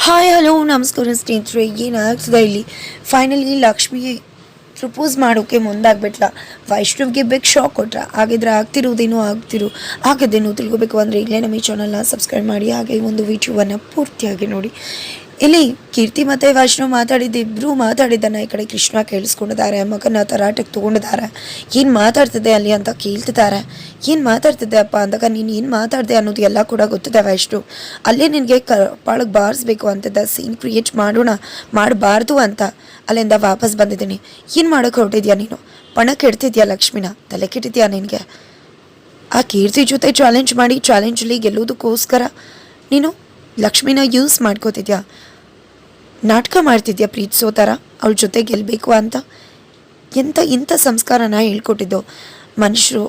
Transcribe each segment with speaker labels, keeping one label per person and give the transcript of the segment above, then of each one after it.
Speaker 1: Hi hello ನಮಸ್ಕಾರ ಸ್ನೇಹಿತರೆ, ಏನಾಗ್ತದೆ ಇಲ್ಲಿ ಫೈನಲಿ ಲಕ್ಷ್ಮಿ ಪ್ರಪೋಸ್ ಮಾಡೋಕ್ಕೆ ಮುಂದಾಗ್ಬಿಟ್ಲ. ವೈಷ್ಣವ್ಗೆ ಬಿಗ್ ಶಾಕ್ ಕೊಟ್ರ. ಹಾಗಿದ್ರೆ ಆಗ್ತಿರೋದೇನೋ ಆಗದೇನೋ ತಿಳ್ಕೊಬೇಕು ಅಂದರೆ ಈಗಲೇ ನಮ್ಮ ಈ ಚಾನಲ್ನ ಸಬ್ಸ್ಕ್ರೈಬ್ ಮಾಡಿ, ಹಾಗೆ ಈ ಒಂದು ವಿಡಿಯೋವನ್ನು ಪೂರ್ತಿಯಾಗಿ ನೋಡಿ. ಇಲ್ಲಿ ಕೀರ್ತಿ ಮತ್ತು ವೈಷ್ಣವ್ ಇಬ್ಬರು ಮಾತಾಡಿದ್ದನ್ನು ಈ ಕಡೆ ಕೃಷ್ಣ ಕೇಳಿಸ್ಕೊಂಡಿದ್ದಾರೆ. ಮಗನ ತರಾಟಕ್ಕೆ ತೊಗೊಂಡಿದ್ದಾರೆ. ಏನು ಮಾತಾಡ್ತಿದ್ದೆ ಅಲ್ಲಿ ಅಂತ ಕೇಳ್ತಿದ್ದಾರೆ. ಏನು ಮಾತಾಡ್ತಿದ್ದೆ ಅಪ್ಪ ಅಂದಾಗ ನೀನು ಏನು ಮಾತಾಡಿದೆ ಅನ್ನೋದು ಎಲ್ಲ ಕೂಡ ಗೊತ್ತಿದೆ ವೈಷ್ಣವ್. ಅಲ್ಲೇ ನಿನಗೆ ಪಾಳಗೆ ಬಾರಿಸ್ಬೇಕು ಅಂತಿದ್ದ, ಸೀನ್ ಕ್ರಿಯೇಟ್ ಮಾಡಬಾರ್ದು ಅಂತ ಅಲ್ಲಿಂದ ವಾಪಸ್ ಬಂದಿದ್ದೀನಿ. ಏನು ಮಾಡೋಕ್ಕೆ ಹೊರಟಿದ್ಯಾ ನೀನು? ಪಣ ಕೆಡ್ತಿದ್ಯಾ ಲಕ್ಷ್ಮಿನ? ತಲೆ ಕೆಟ್ಟಿದ್ಯಾ ನಿನಗೆ? ಆ ಕೀರ್ತಿ ಜೊತೆ ಚಾಲೆಂಜಲ್ಲಿ ಗೆಲ್ಲೋದಕ್ಕೋಸ್ಕರ ನೀನು ಲಕ್ಷ್ಮಿನ ಯೂಸ್ ಮಾಡ್ಕೋತಿದ್ಯಾ, ನಾಟಕ ಮಾಡ್ತಿದ್ಯಾ ಪ್ರೀತಿಸೋ ಥರ ಅವಳ ಜೊತೆ ಗೆಲ್ಲಬೇಕು ಅಂತ. ಇಂಥ ಸಂಸ್ಕಾರನ ಹೇಳ್ಕೊಟ್ಟಿದ್ದು. ಮನುಷ್ಯರು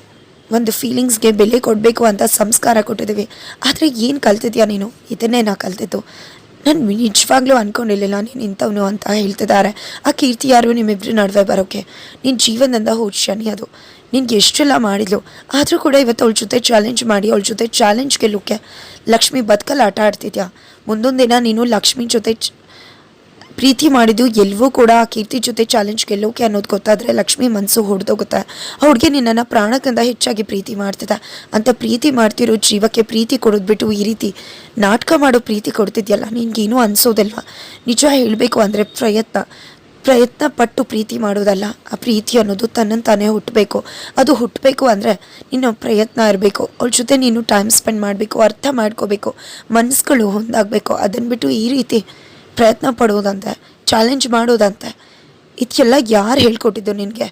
Speaker 1: ಒಂದು ಫೀಲಿಂಗ್ಸ್ಗೆ ಬೆಲೆ ಕೊಡಬೇಕು ಅಂತ ಸಂಸ್ಕಾರ ಕೊಟ್ಟಿದ್ದೀವಿ. ಆದರೆ ಏನು ಕಲ್ತಿದ್ಯಾ ನೀನು? ಇದನ್ನೇ ನಾ ಕಲ್ತಿದ್ದು. ನಾನು ನಿಜವಾಗ್ಲೂ ಅಂದ್ಕೊಂಡಿರಲಿಲ್ಲ ನೀನು ಇಂಥವನು ಅಂತ ಹೇಳ್ತಿದ್ದಾರೆ. ಆ ಕೀರ್ತಿ ಯಾರು ನಿಮ್ಮಿಬ್ಬರು ನಡುವೆ ಬರೋಕ್ಕೆ? ನಿನ್ನ ಜೀವನದಿಂದ ಹೋದ ಶನಿ ಅದು. ನಿನ್ಗೆ ಎಷ್ಟೆಲ್ಲ ಮಾಡಿದ್ಲು, ಆದರೂ ಕೂಡ ಇವತ್ತು ಅವಳ ಜೊತೆ ಚಾಲೆಂಜ್ ಗೆಲ್ಲೋಕ್ಕೆ ಲಕ್ಷ್ಮಿ ಬದುಕಲ್ಲಿ ಆಟ ಆಡ್ತಿದ್ಯಾ. ಮುಂದೊಂದು ದಿನ ನೀನು ಲಕ್ಷ್ಮಿ ಜೊತೆ ಪ್ರೀತಿ ಮಾಡಿದ್ದು ಎಲ್ಲವೂ ಕೂಡ ಆ ಕೀರ್ತಿ ಜೊತೆ ಚಾಲೆಂಜ್ ಗೆಲ್ಲೋಕೆ ಅನ್ನೋದು ಗೊತ್ತಾದರೆ ಲಕ್ಷ್ಮಿ ಮನಸ್ಸು ಹೊಡೆದೋಗುತ್ತೆ. ಅವ್ಳಿಗೆ ನಿನ್ನನ್ನು ಪ್ರಾಣಕ್ಕಿಂತ ಹೆಚ್ಚಾಗಿ ಪ್ರೀತಿ ಮಾಡ್ತಿದ್ದ. ಅಂತ ಪ್ರೀತಿ ಮಾಡ್ತಿರೋ ಜೀವಕ್ಕೆ ಪ್ರೀತಿ ಕೊಡೋದ್ಬಿಟ್ಟು ಈ ರೀತಿ ನಾಟಕ ಮಾಡೋ ಪ್ರೀತಿ ಕೊಡ್ತಿದ್ಯಲ್ಲ, ನಿನ್ಗೇನೂ ಅನಿಸೋದಿಲ್ವ? ನಿಜ ಹೇಳಬೇಕು ಅಂದರೆ ಪ್ರಯತ್ನ ಪಟ್ಟು ಪ್ರೀತಿ ಮಾಡೋದಲ್ಲ. ಆ ಪ್ರೀತಿ ಅನ್ನೋದು ತನ್ನಂತಾನೇ ಹುಟ್ಟಬೇಕು. ಅದು ಹುಟ್ಟಬೇಕು ಅಂದರೆ ನೀನು ಪ್ರಯತ್ನ ಇರಬೇಕು. ಅವ್ಳ ಜೊತೆ ನೀನು ಟೈಮ್ ಸ್ಪೆಂಡ್ ಮಾಡಬೇಕು, ಅರ್ಥ ಮಾಡ್ಕೋಬೇಕು, ಮನಸ್ಸುಗಳು ಹೊಂದಾಗಬೇಕು. ಅದನ್ನು ಬಿಟ್ಟು ಈ ರೀತಿ ಪ್ರಯತ್ನ ಪಡೋದಂತೆ, ಚಾಲೆಂಜ್ ಮಾಡೋದಂತೆ, ಇದಕ್ಕೆಲ್ಲ ಯಾರು ಹೇಳ್ಕೊಟ್ಟಿದ್ದು ನಿನಗೆ?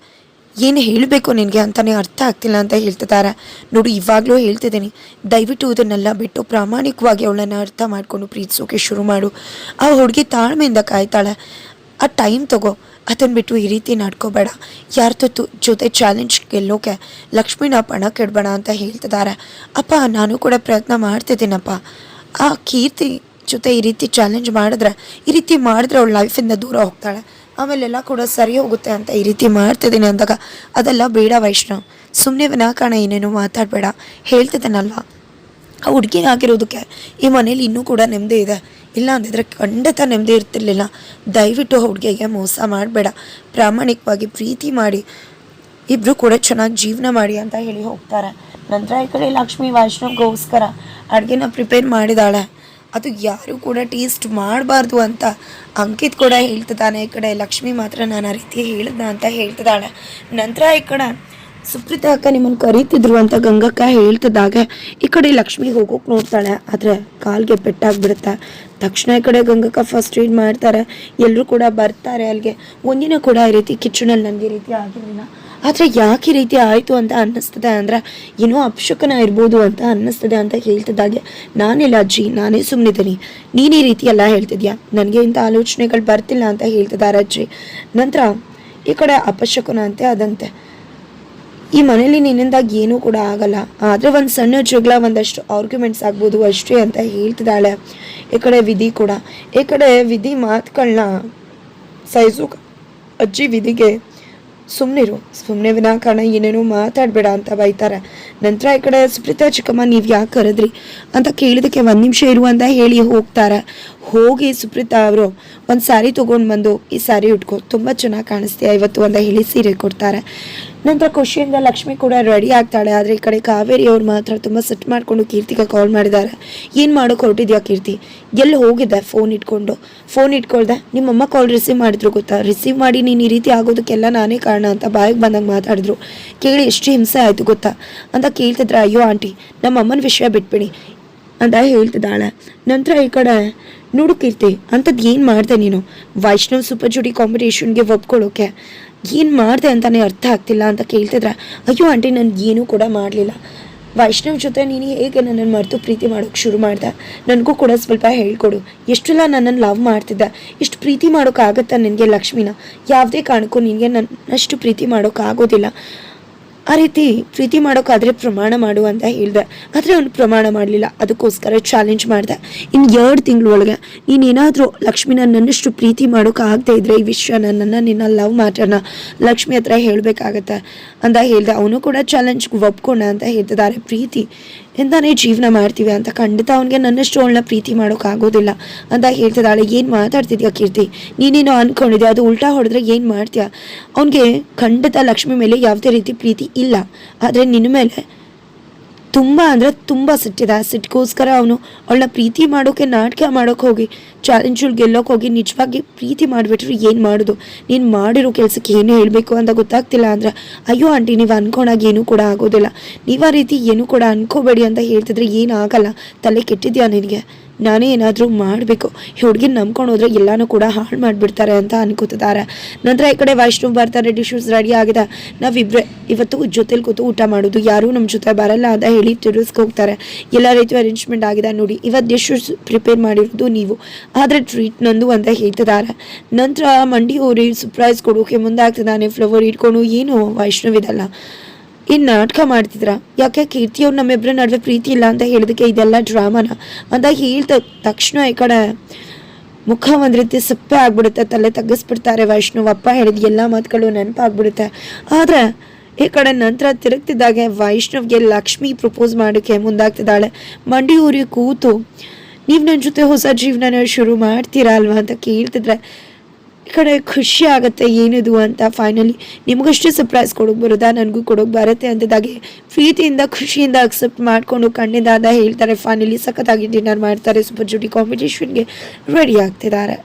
Speaker 1: ಏನು ಹೇಳಬೇಕು ನಿನಗೆ ಅಂತಲೇ ಅರ್ಥ ಆಗ್ತಿಲ್ಲ ಅಂತ ಹೇಳ್ತಿದ್ದಾರೆ. ನೋಡು, ಇವಾಗಲೂ ಹೇಳ್ತಿದ್ದೀನಿ, ದಯವಿಟ್ಟು ಇದನ್ನೆಲ್ಲ ಬಿಟ್ಟು ಪ್ರಾಮಾಣಿಕವಾಗಿ ಅವಳನ್ನು ಅರ್ಥ ಮಾಡಿಕೊಂಡು ಪ್ರೀತಿಸೋಕೆ ಶುರು ಮಾಡು. ಆ ಹುಡುಗಿ ತಾಳ್ಮೆಯಿಂದ ಕಾಯ್ತಾಳೆ. ಆ ಟೈಮ್ ತಗೋ. ಅದನ್ನು ಬಿಟ್ಟು ಈ ರೀತಿ ನಡ್ಕೋಬೇಡ. ಯಾರ ಜೊತೆ ಚಾಲೆಂಜ್ ಗೆಲ್ಲೋಕೆ ಲಕ್ಷ್ಮಿನ ಪಣ ಕೆಡಬೇಡ ಅಂತ ಹೇಳ್ತಿದ್ದಾರೆ. ಅಪ್ಪ, ನಾನು ಕೂಡ ಪ್ರಯತ್ನ ಮಾಡ್ತಿದ್ದೀನಪ್ಪ. ಆ ಕೀರ್ತಿ ಜೊತೆ ಈ ರೀತಿ ಚಾಲೆಂಜ್ ಮಾಡಿದ್ರೆ ಅವಳ ಲೈಫಿಂದ ದೂರ ಹೋಗ್ತಾಳೆ, ಆಮೇಲೆಲ್ಲ ಕೂಡ ಸರಿ ಹೋಗುತ್ತೆ ಅಂತ ಈ ರೀತಿ ಮಾಡ್ತಿದ್ದೀನಿ ಅಂದಾಗ ಅದೆಲ್ಲ ಬೇಡ ವೈಷ್ಣವ್. ಸುಮ್ಮನೆ ವಿನಾಕಾರಣ ಏನೇನೋ ಮಾತಾಡಬೇಡ. ಹೇಳ್ತಿದ್ದಾನಲ್ವ, ಆ ಹುಡುಗಿ ಆಗಿರೋದಕ್ಕೆ ಈ ಮನೇಲಿ ಇನ್ನೂ ಕೂಡ ನೆಮ್ಮದಿ ಇದೆ. ಇಲ್ಲ ಅಂದಿದ್ರೆ ಖಂಡಿತ ನೆಮ್ಮದಿ ಇರ್ತಿರ್ಲಿಲ್ಲ. ದಯವಿಟ್ಟು ಹುಡುಗಿಗೆ ಮೋಸ ಮಾಡಬೇಡ. ಪ್ರಾಮಾಣಿಕವಾಗಿ ಪ್ರೀತಿ ಮಾಡಿ ಇಬ್ಬರು ಕೂಡ ಚೆನ್ನಾಗಿ ಜೀವನ ಮಾಡಿ ಅಂತ ಹೇಳಿ ಹೋಗ್ತಾರೆ. ನಂತರ ಈ ಕಡೆ ಲಕ್ಷ್ಮಿ ವೈಷ್ಣವ್ಗೋಸ್ಕರ ಅಡುಗೆನ ಪ್ರಿಪೇರ್ ಮಾಡಿದಾಳೆ. ಅದು ಯಾರು ಕೂಡ ಟೇಸ್ಟ್ ಮಾಡಬಾರ್ದು ಅಂತ ಅಂಕಿತ್ ಕೂಡ ಹೇಳ್ತಿದ್ದಾನೆ. ಈ ಕಡೆ ಲಕ್ಷ್ಮಿ ಮಾತ್ರ ನಾನು ಆ ರೀತಿ ಹೇಳಿದ್ನ ಅಂತ ಹೇಳ್ತಿದ್ದಾಳೆ. ನಂತರ ಈ ಕಡೆ ಸುಪ್ರೀತಾ ಅಕ್ಕ ನಿಮ್ಮನ್ನು ಕರೀತಿದ್ರು ಅಂತ ಗಂಗಕ್ಕ ಹೇಳ್ತಿದ್ದಾಗ ಈ ಕಡೆ ಲಕ್ಷ್ಮಿ ಹೋಗೋಕೆ ನೋಡ್ತಾಳೆ. ಆದರೆ ಕಾಲ್ಗೆ ಪೆಟ್ಟಾಗ್ಬಿಡುತ್ತೆ. ತಕ್ಷಣ ಈ ಕಡೆ ಗಂಗಕ್ಕ ಫಸ್ಟ್ ಏಡ್ ಮಾಡ್ತಾರೆ. ಎಲ್ಲರೂ ಕೂಡ ಬರ್ತಾರೆ ಅಲ್ಲಿಗೆ. ಒಂದಿನ ಕೂಡ ಈ ರೀತಿ ಕಿಚನಲ್ಲಿ ನನಗೆ ಈ ರೀತಿ ಆಗಿರಲಿಲ್ಲ, ಆದರೆ ಯಾಕೆ ಈ ರೀತಿ ಆಯಿತು ಅಂತ ಅನ್ನಿಸ್ತದೆ ಅಂದರೆ ಏನೋ ಅಪಶಕನ ಇರ್ಬೋದು ಅಂತ ಅನ್ನಿಸ್ತದೆ ಅಂತ ಹೇಳ್ತಿದ್ದಾಗೆ, ನಾನಿಲ್ಲ ಅಜ್ಜಿ, ನಾನೇ ಸುಮ್ಮನಿದ್ದೀನಿ, ನೀನು ಈ ರೀತಿ ಎಲ್ಲ ಹೇಳ್ತಿದ್ಯಾ, ನನಗೆ ಇಂಥ ಆಲೋಚನೆಗಳು ಬರ್ತಿಲ್ಲ ಅಂತ ಹೇಳ್ತಿದ್ದಾರೆ ಅಜ್ಜಿ. ನಂತರ ಈ ಕಡೆ ಅಪಶಕನ ಅಂತೆ ಅದಂತೆ, ಈ ಮನೇಲಿ ನಿನ್ನಿಂದಾಗಿ ಏನೂ ಕೂಡ ಆಗಲ್ಲ, ಆದರೆ ಒಂದು ಸಣ್ಣ ಜಗಳ, ಒಂದಷ್ಟು ಆರ್ಗ್ಯುಮೆಂಟ್ಸ್ ಆಗ್ಬೋದು ಅಷ್ಟೇ ಅಂತ ಹೇಳ್ತಿದ್ದಾಳೆ. ಈ ಕಡೆ ವಿಧಿ ಮಾತುಗಳನ್ನ ಸಹಿಸು ಅಜ್ಜಿ. ವಿಧಿಗೆ ಸುಮ್ಮನೆ ವಿನಾಕಾರಣ ಏನೇನೋ ಮಾತಾಡಬೇಡ ಅಂತ ಬೈತಾರೆ. ನಂತರ ಈ ಕಡೆ ಸುಪ್ರೀತಾ ಚಿಕ್ಕಮ್ಮ ನೀವು ಯಾಕೆ ಕರೆದ್ರಿ ಅಂತ ಕೇಳಿದಕ್ಕೆ 1 ನಿಮಿಷ ಇರು ಅಂತ ಹೇಳಿ ಹೋಗ್ತಾರೆ. ಹೋಗಿ ಸುಪ್ರೀತಾ ಅವರು ಒಂದು ಸ್ಯಾರಿ ತೊಗೊಂಡು ಬಂದು, ಈ ಸ್ಯಾರಿ ಉಟ್ಕೋ, ತುಂಬ ಚೆನ್ನಾಗಿ ಕಾಣಿಸ್ತೀಯ ಇವತ್ತು ಅಂತ ಹೇಳಿ ಸೀರೆ ಕೊಡ್ತಾರೆ. ನಂತರ ಖುಷಿಯಿಂದ ಲಕ್ಷ್ಮಿ ಕೂಡ ರೆಡಿ ಆಗ್ತಾಳೆ. ಆದರೆ ಈ ಕಡೆ ಕಾವೇರಿ ಅವ್ರು ಮಾತ್ರ ತುಂಬ ಸೆಟ್ ಮಾಡಿಕೊಂಡು ಕೀರ್ತಿಗೆ ಕಾಲ್ ಮಾಡಿದ್ದಾರೆ. ಏನು ಮಾಡೋಕೆ ಹೊರಟಿದ್ಯಾ ಕೀರ್ತಿ? ಎಲ್ಲಿ ಹೋಗಿದ್ದೆ? ಫೋನ್ ಇಟ್ಕೊಳ್ದೆ ನಿಮ್ಮಮ್ಮ ಕಾಲ್ ರಿಸೀವ್ ಮಾಡಿದ್ರು ಗೊತ್ತಾ? ರಿಸೀವ್ ಮಾಡಿ ನೀನು ಈ ರೀತಿ ಆಗೋದಕ್ಕೆಲ್ಲ ನಾನೇ ಕಾರಣ ಅಂತ ಬಾಯಿಗೆ ಬಂದಂಗೆ ಮಾತಾಡಿದ್ರು. ಕೇಳಿ ಎಷ್ಟು ಹಿಂಸೆ ಆಯಿತು ಗೊತ್ತಾ ಅಂತ ಕೇಳ್ತಿದ್ರೆ, ಅಯ್ಯೋ ಆಂಟಿ, ನಮ್ಮಮ್ಮನ ವಿಷಯ ಬಿಟ್ಬಿಡಿ ಅಂತ ಹೇಳ್ತಿದ್ದಾಳೆ. ನಂತರ ಈ ಕಡೆ ನೋಡು ಕೀರ್ತಿ, ಅಂಥದ್ದು ಏನು ಮಾಡಿದೆ ನೀನು? ವೈಷ್ಣವ್ ಸೂಪರ್ ಜೋಡಿ ಕಾಂಪಿಟೇಷನ್ಗೆ ಒಪ್ಕೊಳ್ಳೋಕೆ ಏನು ಮಾಡಿದೆ ಅಂತಲೇ ಅರ್ಥ ಆಗ್ತಿಲ್ಲ ಅಂತ ಕೇಳ್ತಿದ್ರೆ, ಅಯ್ಯೋ ಆಂಟಿ, ನಾನು ಏನೂ ಕೂಡ ಮಾಡಲಿಲ್ಲ. ವೈಷ್ಣವ್ ಜೊತೆ ನೀನು ಹೇಗೆ ನನ್ನನ್ನು ಮರೆತು ಪ್ರೀತಿ ಮಾಡೋಕ್ಕೆ ಶುರು ಮಾಡಿದೆ, ನನಗೂ ಕೂಡ ಸ್ವಲ್ಪ ಹೇಳ್ಕೊಡು. ಎಷ್ಟೆಲ್ಲ ನನ್ನನ್ನು ಲವ್ ಮಾಡ್ತಿದ್ದೆ, ಇಷ್ಟು ಪ್ರೀತಿ ಮಾಡೋಕ್ಕಾಗತ್ತಾ ನಿನಗೆ ಲಕ್ಷ್ಮಿನ? ಯಾವುದೇ ಕಾರಣಕ್ಕೂ ನಿನಗೆ ನನ್ನಷ್ಟು ಪ್ರೀತಿ ಮಾಡೋಕ್ಕಾಗೋದಿಲ್ಲ. ಆ ರೀತಿ ಪ್ರೀತಿ ಮಾಡೋಕ್ಕಾದರೆ ಪ್ರಮಾಣ ಮಾಡು ಅಂತ ಹೇಳಿದೆ. ಆದರೆ ಅವನು ಪ್ರಮಾಣ ಮಾಡಲಿಲ್ಲ. ಅದಕ್ಕೋಸ್ಕರ ಚಾಲೆಂಜ್ ಮಾಡಿದೆ. ಇನ್ನು 2 ತಿಂಗಳೊಳಗೆ ನೀನೇನಾದರೂ ಲಕ್ಷ್ಮಿನ ನನ್ನಷ್ಟು ಪ್ರೀತಿ ಮಾಡೋಕ್ಕಾಗದೇ ಇದ್ದರೆ ಈ ವಿಷಯ ನಿನ್ನ ಲವ್ ಮ್ಯಾಟರ್ನ ಲಕ್ಷ್ಮಿ ಹತ್ರ ಹೇಳಬೇಕಾಗತ್ತೆ ಅಂತ ಹೇಳಿದೆ. ಅವನು ಕೂಡ ಚಾಲೆಂಜ್ಗೆ ಒಪ್ಕೊಂಡ ಅಂತ ಹೇಳ್ತಿದ್ದಾರೆ. ಪ್ರೀತಿ ಎಂತಾನೇ ಜೀವನ ಮಾಡ್ತೀವಿ ಅಂತ. ಖಂಡಿತ ಅವನಿಗೆ ನನ್ನಷ್ಟು ಅವಳನ್ನ ಪ್ರೀತಿ ಮಾಡೋಕ್ಕಾಗೋದಿಲ್ಲ ಅಂತ ಹೇಳ್ತಿದ್ದಾಳೆ. ಏನು ಮಾತಾಡ್ತಿದ್ಯಾ ಕೀರ್ತಿ, ನೀನೇನೋ ಅಂದ್ಕೊಂಡಿದ್ಯಾ, ಅದು ಉಲ್ಟಾ ಹೊಡೆದ್ರೆ ಏನು ಮಾಡ್ತೀಯಾ? ಅವನಿಗೆ ಖಂಡಿತ ಲಕ್ಷ್ಮಿ ಮೇಲೆ ಯಾವುದೇ ರೀತಿ ಪ್ರೀತಿ ಇಲ್ಲ, ಆದರೆ ನಿನ್ನ ಮೇಲೆ ತುಂಬ ಅಂದರೆ ತುಂಬ ಸಿಟ್ಟಿದೆ. ಆ ಸಿಟ್ಟಿಗೋಸ್ಕರ ಅವನು ಅವಳನ್ನ ಪ್ರೀತಿ ಮಾಡೋಕ್ಕೆ ನಾಟಕ ಮಾಡೋಕ್ಕೆ ಹೋಗಿ ಚಾಲೆಂಜಲ್ಲಿ ಗೆಲ್ಲೋಕೆ ಹೋಗಿ ನಿಜವಾಗಿ ಪ್ರೀತಿ ಮಾಡಿಬಿಟ್ರೆ ಏನು ಮಾಡೋದು? ನೀನು ಮಾಡಿರೋ ಕೆಲಸಕ್ಕೆ ಏನು ಹೇಳಬೇಕು ಅಂತ ಗೊತ್ತಾಗ್ತಿಲ್ಲ ಅಂದರೆ, ಅಯ್ಯೋ ಆಂಟಿ ನೀವು ಅನ್ಕೊಂಡಾಗ ಏನೂ ಕೂಡ ಆಗೋದಿಲ್ಲ, ನೀವು ಆ ರೀತಿ ಏನೂ ಕೂಡ ಅನ್ಕೋಬೇಡಿ ಅಂತ ಹೇಳ್ತಿದ್ರೆ ಏನಾಗಲ್ಲ. ತಲೆ ಕೆಟ್ಟಿದ್ಯಾ ನಿನಗೆ? ನಾನೇ ಏನಾದರೂ ಮಾಡಬೇಕು, ಈ ಹುಡುಗಿನ ನಂಬ್ಕೊಂಡು ಹೋದ್ರೆ ಎಲ್ಲನೂ ಕೂಡ ಹಾಳು ಮಾಡಿಬಿಡ್ತಾರೆ ಅಂತ ಅನ್ಕೋತಿದ್ದಾರೆ. ನಂತರ ಈ ಕಡೆ ವೈಷ್ಣವ್ ಬರ್ತಾರೆ, ಡಿಶಸ್ ರೆಡಿ ಆಗಿದೆ, ನಾವಿಬ್ಬರೇ ಇವತ್ತು ಜೊತೆಲಿ ಕೂತು ಊಟ ಮಾಡೋದು, ಯಾರೂ ನಮ್ಮ ಜೊತೆ ಬರಲ್ಲ ಅಂತ ಹೇಳಿ ಹೋಗ್ತಾರೆ. ಎಲ್ಲ ರೀತಿಯ ಅರೇಂಜ್ಮೆಂಟ್ ಆಗಿದೆ ನೋಡಿ, ಇವತ್ತು ಡಿಶಸ್ ಪ್ರಿಪೇರ್ ಮಾಡಿರೋದು ನೀವು, ಆದರೆ ಟ್ರೀಟ್ ನಂದು ಅಂತ ಹೇಳ್ತಿದ್ದಾರೆ. ನಂತರ ಮಂಡಿ ಊರಿ ಸರ್ಪ್ರೈಸ್ ಕೊಡೋಕೆ ಮುಂದಾಗ್ತಿದ್ದಾನೆ, ಫ್ಲವರ್ ಇಟ್ಕೊಂಡು. ಏನು ವೈಷ್ಣವ್ ಇದಲ್ಲ, ಏನು ನಾಟಕ ಮಾಡ್ತಿದ್ರ? ಯಾಕೆ ಕೀರ್ತಿಯವ್ರು ನಮ್ಮಿಬ್ಬರ ನಡುವೆ ಪ್ರೀತಿ ಇಲ್ಲ ಅಂತ ಹೇಳಿದಕ್ಕೆ ಇದೆಲ್ಲ ಡ್ರಾಮಾನ ಅಂತ ಹೇಳ್ದ ತಕ್ಷಣ ಈ ಕಡೆ ಮುಖ ಒಂದು ರೀತಿ ಸಪ್ಪೆ ಆಗ್ಬಿಡುತ್ತೆ, ತಲೆ ತಗ್ಗಿಸ್ಬಿಡ್ತಾರೆ ವೈಷ್ಣವ್. ಅಪ್ಪ ಹೇಳಿದ ಎಲ್ಲ ಮಾತುಗಳು ನೆನಪಾಗ್ಬಿಡುತ್ತೆ. ಆದರೆ ಈ ಕಡೆ ನಂತರ ತಿರುಗ್ತಿದ್ದಾಗೆ ವೈಷ್ಣವ್ಗೆ ಲಕ್ಷ್ಮಿ ಪ್ರಪೋಸ್ ಮಾಡೋಕ್ಕೆ ಮುಂದಾಗ್ತಿದ್ದಾಳೆ. ಮಂಡಿ ಊರಿ ಕೂತು ನೀವು ನನ್ನ ಜೊತೆ ಹೊಸ ಜೀವನನ ಶುರು ಮಾಡ್ತೀರಾ ಅಲ್ವಾ ಅಂತ ಕೇಳ್ತಿದ್ರೆ ಈ ಕಡೆ ಖುಷಿ ಆಗುತ್ತೆ ಏನಿದು ಅಂತ. ಫೈನಲಿ ನಿಮಗಷ್ಟೇ ಸರ್ಪ್ರೈಸ್ ಕೊಡೋಕೆ ಬರೋದಾ, ನನಗೂ ಕೊಡೋಕೆ ಬರುತ್ತೆ ಅಂತಿದ್ದಾಗೆ ಪ್ರೀತಿಯಿಂದ ಖುಷಿಯಿಂದ ಅಕ್ಸೆಪ್ಟ್ ಮಾಡಿಕೊಂಡು ಕಣ್ಣಿಂದ ಅಂತ ಹೇಳ್ತಾರೆ. ಫೈನಲಿ ಸಖತ್ತಾಗಿ ಡಿನ್ನರ್ ಮಾಡ್ತಾರೆ, ಸೂಪರ್ ಜುಟಿ ಕಾಂಪಿಟೇಷನ್ಗೆ ರೆಡಿ ಆಗ್ತಿದ್ದಾರೆ.